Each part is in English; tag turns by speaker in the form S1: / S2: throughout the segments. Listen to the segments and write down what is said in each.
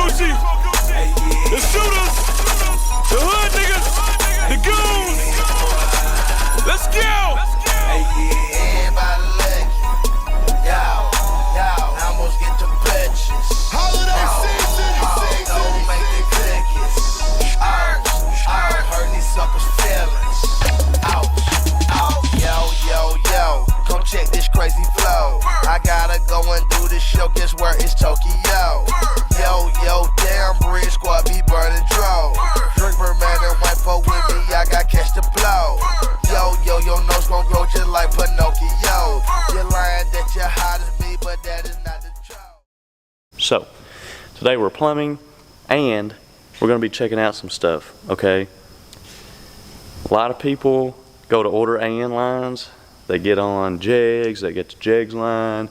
S1: Gucci, the shooters, the hood niggas, the goons. Let's go.
S2: Everybody lucky. Yo, I almost get the bitches.
S3: Holiday season.
S2: Don't make the cookies. Ouch, hurt these suckers' feelings. Ouch, yo, come check this crazy flow. I gotta go and do this show, guess where it's Tokyo. Yo, damn, Bridge Squad be burning dro. Drink per man and white folk with me, I got catch the blow. Yo, your nose gon' grow just like Pinocchio. You're lying that you're hot as me, but that is not the truth.
S4: So, today we're plumbing and we're going to be checking out some stuff, okay? A lot of people go to order AN lines. They get on Jegs, they get the Jegs line.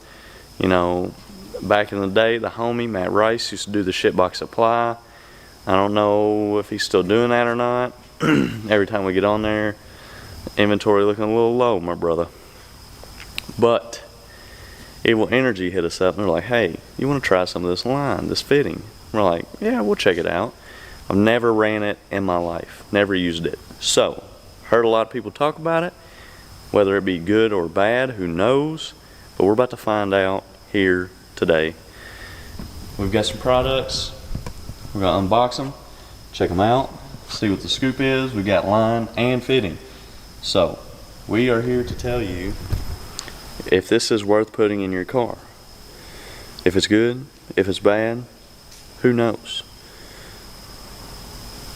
S4: You know, back in the day, the homie, Matt Rice, used to do the shitbox supply. I don't know if he's still doing that or not. Every time we get on there, inventory looking a little low, my brother. But Evil Energy hit us up and they're like, hey, you want to try some of this line, this fitting? We're like, yeah, we'll check it out. I've never ran it in my life, never used it. So, heard a lot of people talk about it, whether it be good or bad, who knows? But we're about to find out here today. We've got some products, we're gonna unbox them, check them out, see what the scoop is. We got line and fitting. So, we are here to tell you if this is worth putting in your car. If it's good, if it's bad, who knows?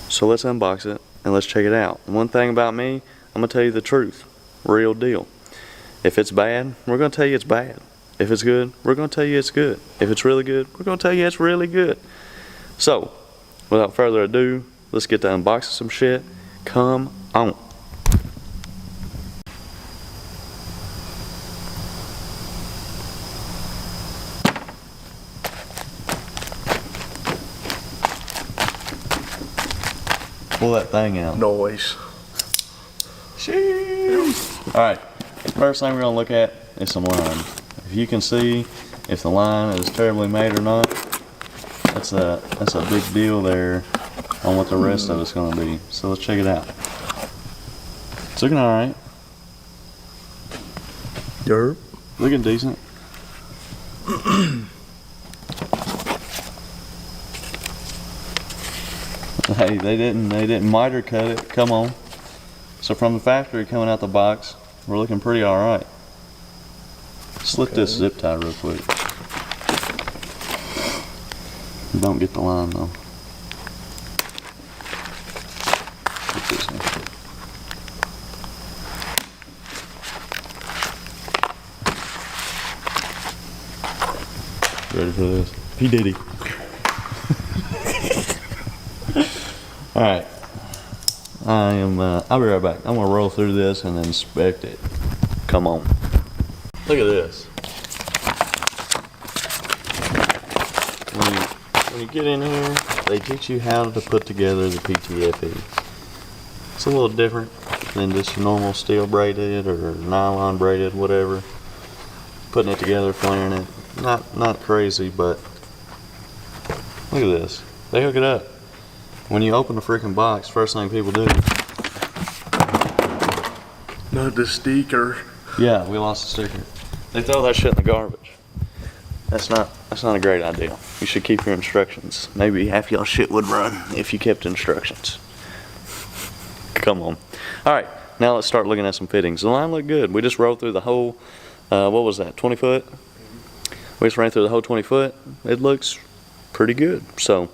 S4: So let's unbox it and let's check it out. One thing about me, I'm gonna tell you the truth, real deal. If it's bad, we're gonna tell you it's bad. If it's good, we're gonna tell you it's good. If it's really good, we're gonna tell you it's really good. So, without further ado, let's get to unboxing some shit. Come on. Pull that thing out.
S3: Noise.
S4: Alright, first thing we're going to look at is some line. If you can see if the line is terribly made or not, that's a big deal there on what the rest of it's going to be. So let's check it out. It's looking alright.
S3: Derp.
S4: Looking decent. Hey, they didn't miter cut it. Come on. So from the factory coming out the box, we're looking pretty alright. Slip this zip tie real quick. Don't get the line though. Get this in. Ready for this? P. Diddy. Alright. I'll be right back. I'm gonna roll through this and inspect it. Come on. Look at this. When you get in here, they teach you how to put together the PTFE. It's a little different than just normal steel braided or nylon braided, whatever. Putting it together, flaring it. Not crazy, but look at this. They hook it up. When you open the freaking box, first thing people do.
S3: Not the sticker.
S4: Yeah, we lost the sticker. They throw that shit in the garbage. That's not a great idea. You should keep your instructions. Maybe half y'all shit would run if you kept instructions. Come on. Alright, now let's start looking at some fittings. The line looked good. We just rolled through the whole, what was that, 20 foot? We just ran through the whole 20 foot. It looks pretty good. So,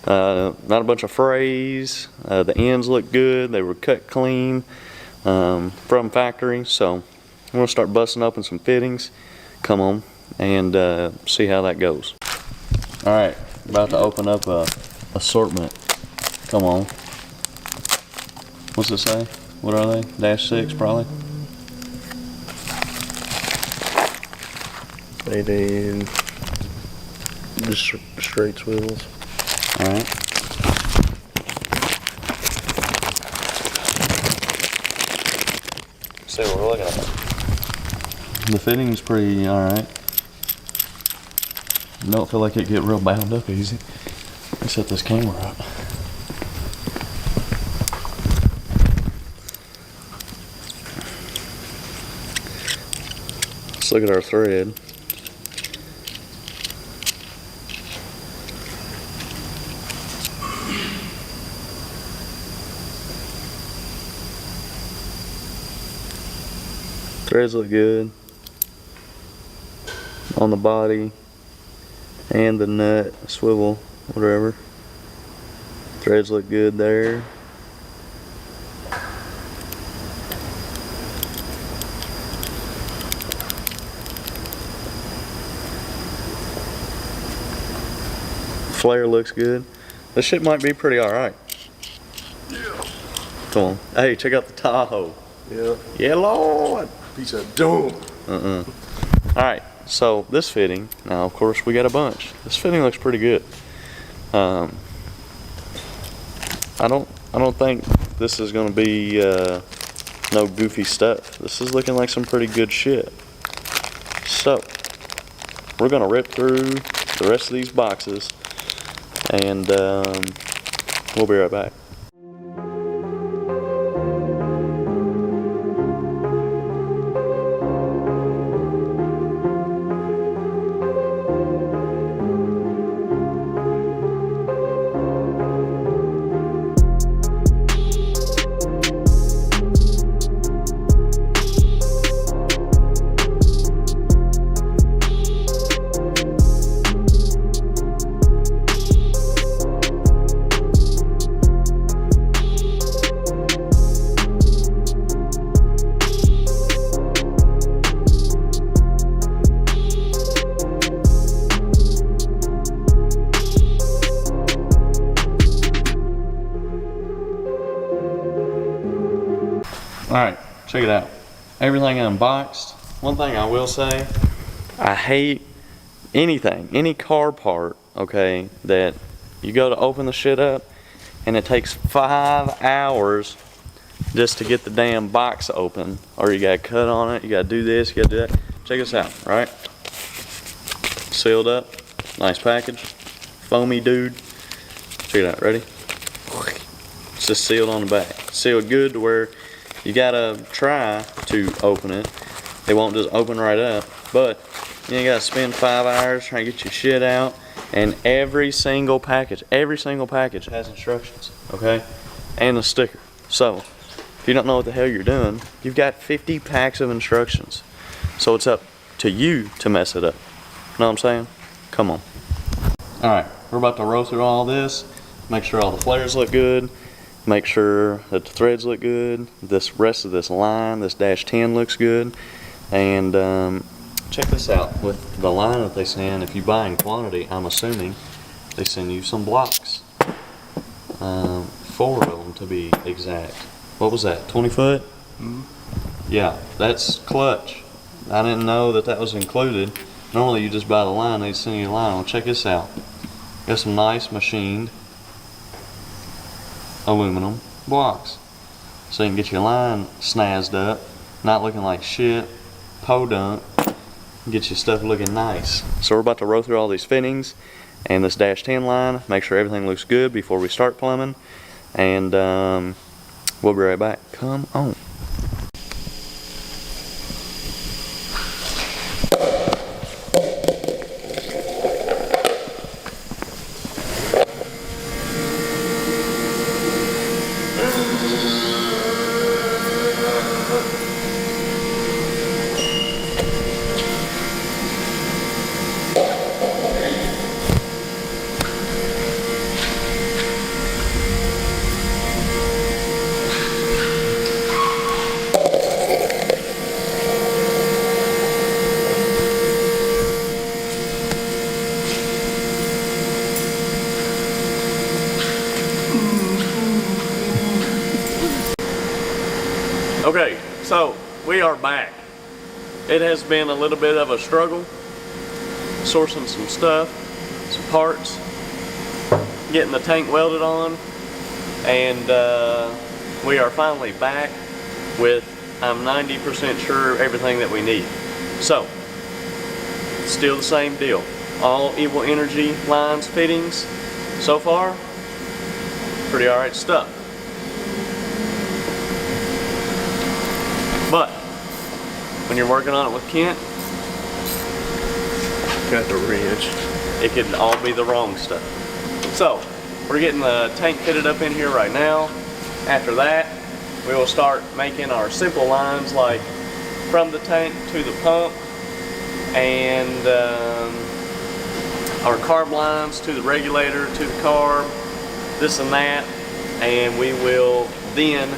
S4: not a bunch of frays. The ends look good. They were cut clean from factory. So I'm gonna start busting open some fittings. Come on and see how that goes. All right, about to open up a assortment. Come on. What's it say? What are they? -6 probably.
S3: They need just straight swivels.
S4: Alright. See what we're looking at. The fitting's pretty alright. Don't feel like it get real bound up easy. Let's set this camera up. Let's look at our thread. Threads look good on the body and the nut, swivel, whatever. Threads look good there. Flare looks good. This shit might be pretty alright.
S3: Yeah.
S4: Come on. Hey, check out the Tahoe.
S3: Yeah.
S4: Yeah, Lord.
S3: Piece of doom.
S4: Alright, so this fitting, now of course we got a bunch. This fitting looks pretty good. I don't think this is gonna be no goofy stuff. This is looking like some pretty good shit. So we're gonna rip through the rest of these boxes and we'll be right back. Alright, check it out. Everything unboxed. One thing I will say, I hate anything, any car part, okay, that you go to open the shit up and it takes 5 hours just to get the damn box open, or you gotta cut on it, you gotta do this, you gotta do that. Check this out, right? Sealed up, nice package, foamy dude. Check it out, ready? It's just sealed on the back. Sealed good to where you gotta try to open it. It won't just open right up, but you ain't gotta spend 5 hours trying to get your shit out. And every single package has instructions, okay? And a sticker. So, if you don't know what the hell you're doing, you've got 50 packs of instructions. So it's up to you to mess it up. Know what I'm saying? Come on. Alright, we're about to roll through all this. Make sure all the flares look good. Make sure that the threads look good. This rest of this line, this dash 10 looks good. And check this out. With the line that they send, if you buy in quantity, I'm assuming they send you some blocks. 4 of them to be exact. What was that, 20 foot? Yeah, that's clutch. I didn't know that that was included. Normally you just buy the line, they send you the line. Well, check this out. Got some nice machined aluminum blocks. So you can get your line snazzed up, not looking like shit, podunk, get your stuff looking nice. So we're about to roll through all these fittings and this dash 10 line, make sure everything looks good before we start plumbing, and we'll be right back. Come on. Okay, so we are back. It has been a little bit of a struggle sourcing some stuff, some parts, getting the tank welded on, and we are finally back with, I'm 90% sure, everything that we need. So, still the same deal. All Evil Energy lines, fittings, So far, pretty alright stuff. But when you're working on it with Kent,
S3: Got the wrench.
S4: it could all be the wrong stuff. So, we're getting the tank fitted up in here right now. After that, we will start making our simple lines like from the tank to the pump, and our carb lines to the regulator, to the carb, this and that, and we will then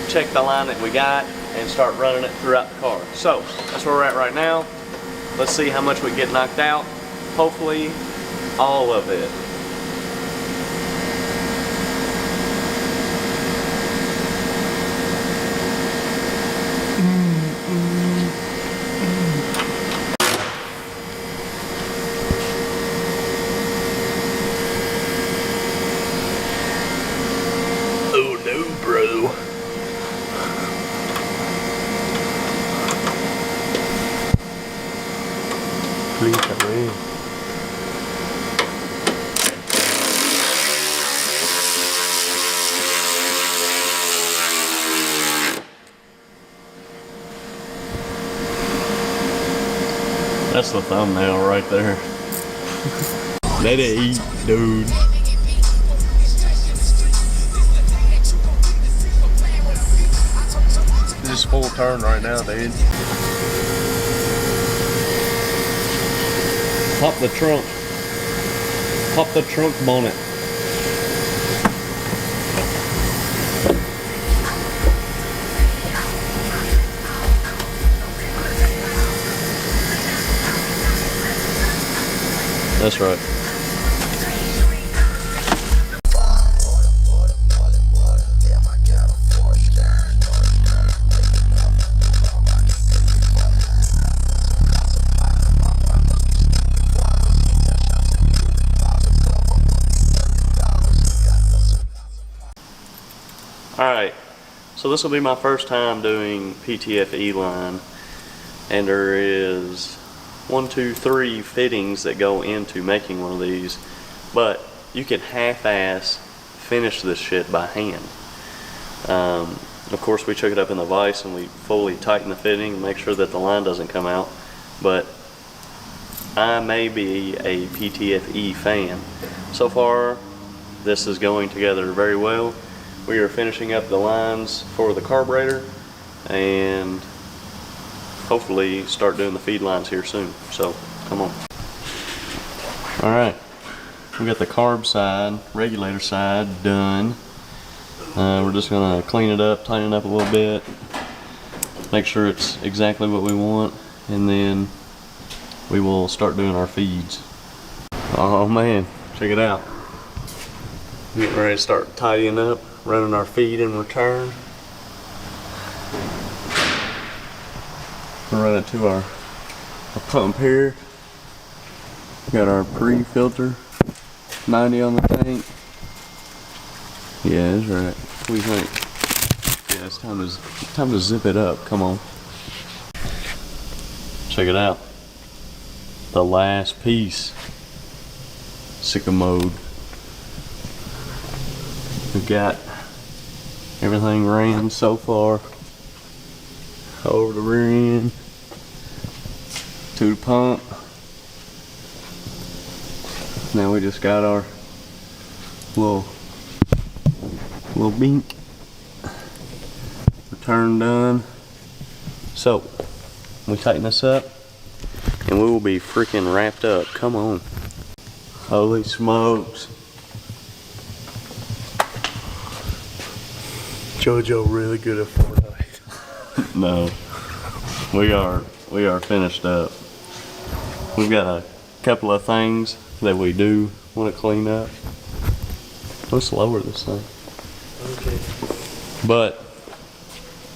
S4: check the line that we got and start running it throughout the car. So, that's where we're at right now. Let's see how much we get knocked out. Hopefully, all of it.
S3: Oh no, bro. Please come in.
S4: That's the thumbnail right there.
S3: Let it eat, dude. This is full turn right now, dude.
S4: Pop the trunk. Pop the trunk bonnet. That's right. Alright, so this will be my first time doing PTFE line, and there is 1, 2, 3 fittings that go into making one of these, but you can half-ass finish this shit by hand. Of course, we took it up in the vise and we fully tighten the fitting and make sure that the line doesn't come out, but I may be a PTFE fan. So far, this is going together very well. We are finishing up the lines for the carburetor and hopefully start doing the feed lines here soon. So, come on. Alright, we got the carb side, regulator side done. We're just gonna clean it up, tighten it up a little bit, make sure it's exactly what we want, and then we will start doing our feeds. Oh man, check it out. Getting ready to start tidying up, running our feed in return. We'll run it to our pump here. Got our pre-filter, 90 on the tank. Yeah, that's right. What do you think? Yeah, it's time to zip it up. Come on. Check it out. The last piece. Sicko mode. We've got everything ran so far. Over the rear end to the pump. Now we just got our little bink return done. So we tighten this up and we will be freaking wrapped up. Come on. Holy smokes.
S3: JoJo really good at Fortnite.
S4: No, we are finished up. We've got a couple of things that we do want to clean up. Let's lower this thing.
S3: Okay.
S4: But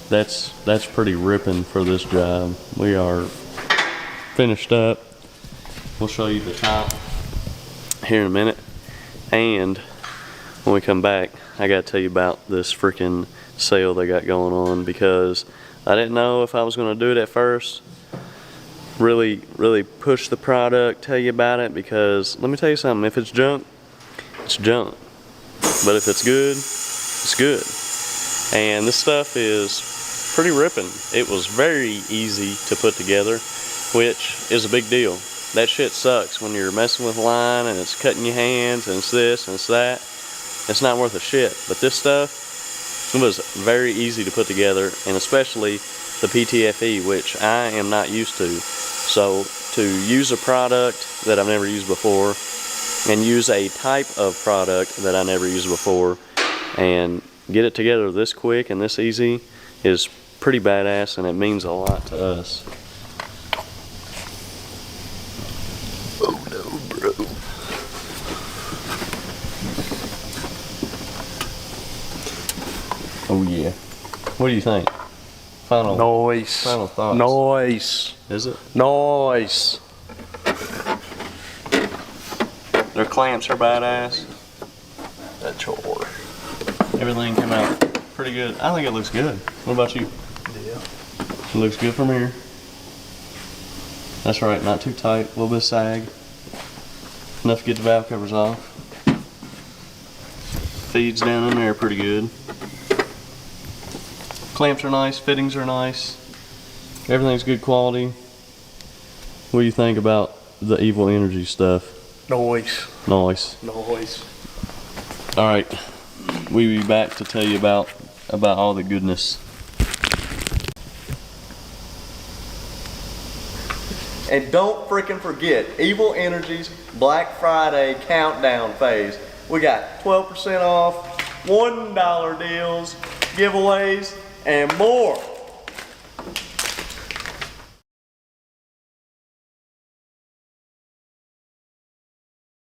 S4: that's pretty ripping for this job. We are finished up. We'll show you the top here in a minute. And when we come back, I gotta tell you about this freaking sale they got going on, because I didn't know if I was gonna do it at first. Really push the product, tell you about it, because let me tell you something, if it's junk, it's junk. But if it's good, it's good. And this stuff is pretty ripping. It was very easy to put together, which is a big deal. That shit sucks when you're messing with line and it's cutting your hands and it's this and it's that. It's not worth a shit. But this stuff, it was very easy to put together, and especially the PTFE, which I am not used to. So to use a product that I've never used before and use a type of product that I never used before and get it together this quick and this easy is pretty badass, and it means a lot to us.
S3: Oh no, bro.
S4: Oh yeah. What do you think? Final
S3: Nice.
S4: Final thoughts.
S3: Nice.
S4: Is it?
S3: Nice.
S4: Their clamps are badass.
S3: That chore.
S4: Everything came out pretty good. I think it looks good. What about you?
S3: Yeah.
S4: It looks good from here. That's right, not too tight, a little bit of sag. Enough to get the valve covers off. Feeds down in there pretty good. Clamps are nice, fittings are nice. Everything's good quality. What do you think about the Evil Energy stuff?
S3: Nice.
S4: Nice.
S3: Nice.
S4: Alright, we'll be back to tell you about all the goodness. And don't freaking forget Evil Energy's Black Friday countdown phase. We got 12% off, $1 deals, giveaways, and more.